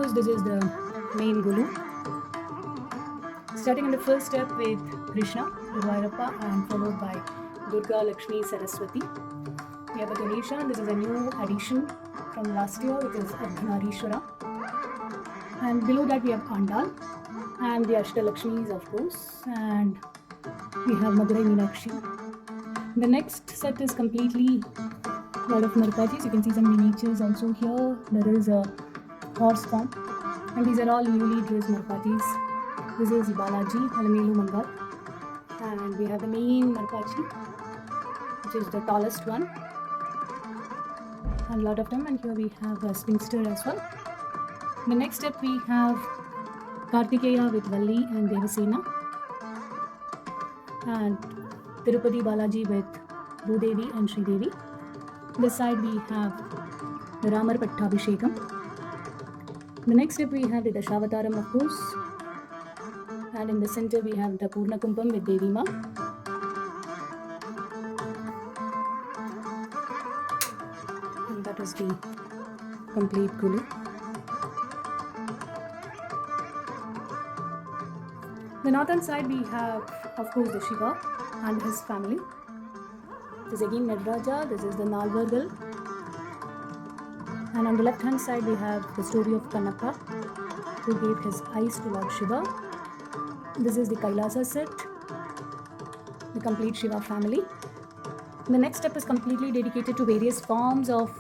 course, this is the main Gulu. Starting in the first step with Krishna, Gurvairappa, and followed by Durga, Lakshmi, Saraswati. We have a Ganesha. This is a new addition from last year, which is Ardhanarishwara. And below that we have Andal and the Ashtalakshmis, of course, and we have Madurai Meenakshi. The next set is completely a lot of Markajis. You can see some miniatures also here. There is a horse form, and these are all newly dressed Markajis. This is Balaji, Alamelu Mangal, and we have the main Markaji, which is the tallest one, and a lot of them. And here we have a spinster as well. The next step we have Kartikeya with Valli and Devasena, and Tirupati Balaji with Bhudevi and Sridevi. This side we have the Ramar Pattabhishekam. The next step we have the Dashavataram, of course, and in the center we have the Purna Kumbham with Devi Ma. And that is the complete Gulu. The northern side we have, of course, the Shiva and his family. This is again Nadraja. This is the Nalvargal. And on the left hand side we have the story of Kanaka, who gave his eyes to Lord Shiva. This is the Kailasa set, the complete Shiva family. The next step is completely dedicated to various forms of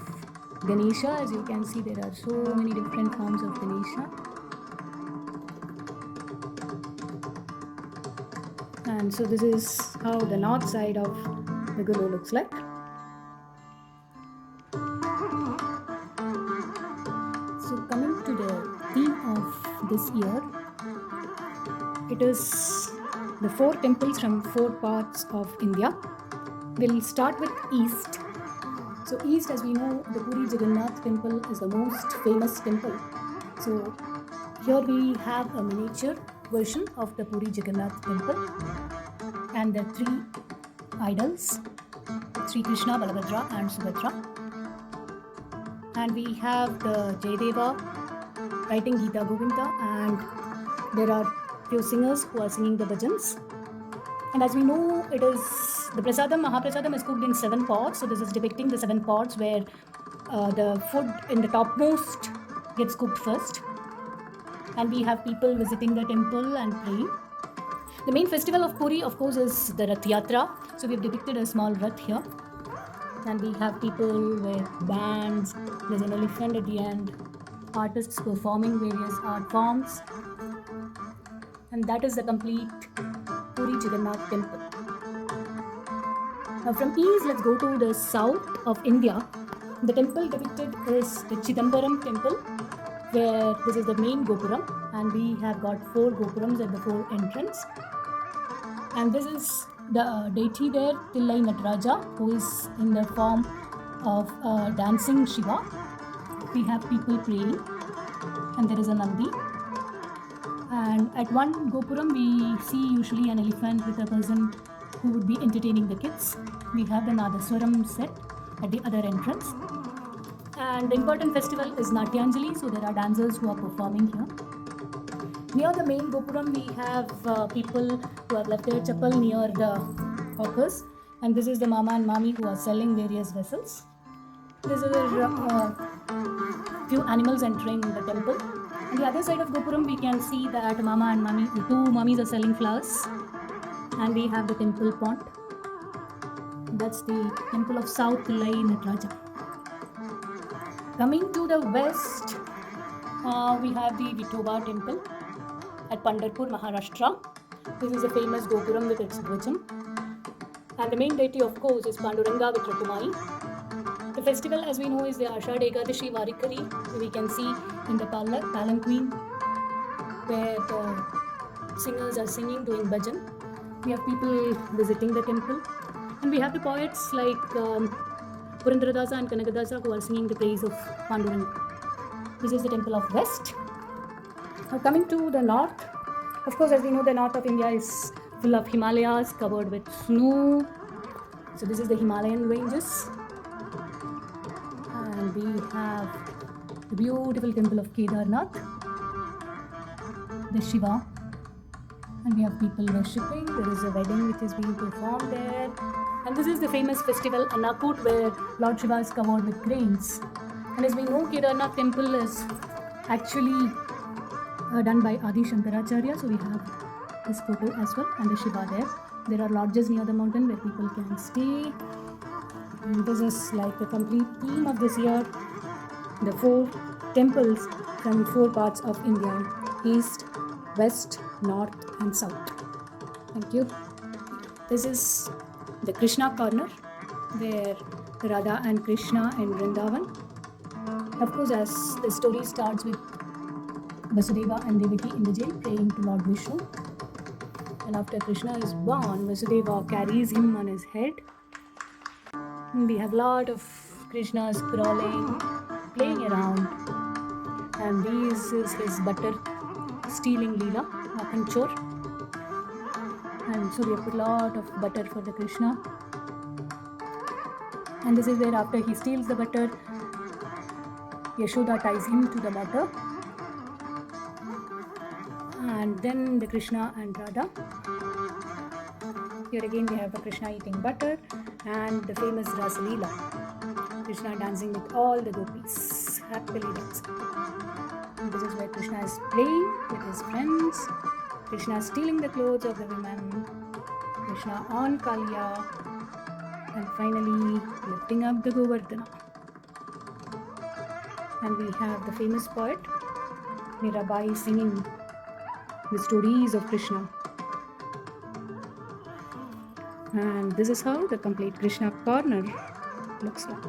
Ganesha. As you can see, there are so many different forms of Ganesha. And so this is how the north side of the Gulu looks like. So coming to the theme of this year, it is the 4 temples from 4 parts of India. We'll start with East. So East, as we know, the Puri Jagannath temple is the most famous temple. So here we have a miniature version of the Puri Jagannath temple, and the 3 idols, Sri Krishna, Balabhadra and Subhadra. And we have the Jayadeva writing Gita Govinda, and there are few singers who are singing the bhajans. And as we know, it is the prasadam, Mahaprasadam is cooked in 7 pots. So this is depicting the 7 pots where the food in the topmost gets cooked first. And we have people visiting the temple and praying. The main festival of Puri, of course, is the Rath Yatra. So we have depicted a small Rath here. And we have people with bands. There's an elephant at the end. Artists performing various art forms. And that is the complete Puri Jagannath temple. Now from east, let's go to the south of India. The temple depicted is the Chidambaram temple, where this is the main Gopuram, and we have got 4 Gopurams at the 4 entrance. And this is the deity there, Tillai Nataraja, who is in the form of dancing Shiva. We have people praying, and there is a Nandi. And at one Gopuram, we see usually an elephant with a person who would be entertaining the kids. We have the Nadaswaram set at the other entrance. And the important festival is Natyanjali, so there are dancers who are performing here. Near the main Gopuram, we have people who have left their chapel near the hawkers. And this is the Mama and Mami who are selling various vessels. This is few animals entering the temple. On the other side of Gopuram, we can see that Mama and Mami, the 2 mummies are selling flowers. And we have the temple pond. That's the temple of South Tillai Nataraja. Coming to the west, we have the Vithoba temple at Pandharpur, Maharashtra. This is a famous Gopuram with its Dvajam. And the main deity, of course, is Panduranga with Rakumai. The festival, as we know, is the Ashad Ekadashi Varikari. We can see in the palanquin where the singers are singing, doing bhajan. We have people visiting the temple. And we have the poets like Purandaradasa and Kanakadasa who are singing the praise of Panduranga. This is the temple of West. Now coming to the north, of course, as we know, the north of India is full of Himalayas covered with snow. So this is the Himalayan ranges. And we have the beautiful temple of Kedarnath. the Shiva, and we have people worshipping. There is a wedding which is being performed there, and this is the famous festival Annakut, where Lord Shiva is covered with grains. And as we know, Kedarnath temple is actually done by Adi Shankaracharya, so we have this photo as well, and the Shiva there. There are lodges near the mountain where people can stay. And this is like the complete theme of this year, the four temples from four parts of India: east, west, north, and south. Thank you. This is the Krishna corner, where Radha and Krishna in Vrindavan. Of course, as the story starts with Vasudeva and Devaki in the jail praying to Lord Vishnu. And after Krishna is born, Vasudeva carries him on his head. And we have a lot of Krishnas crawling, playing around. And this is his butter stealing Leela, Akanchor. And so we have put a lot of butter for the Krishna. And this is where after he steals the butter, Yashoda ties him to the water. And then the Krishna and Radha. Here again we have the Krishna eating butter and the famous Rasa Leela. Krishna dancing with all the gopis, happily dancing. And this is where Krishna is playing with his friends. Krishna stealing the clothes of the women. Krishna on Kaliya. And finally lifting up the Govardhana. And we have the famous poet Mirabai singing the stories of Krishna. And this is how the complete Krishna corner looks like.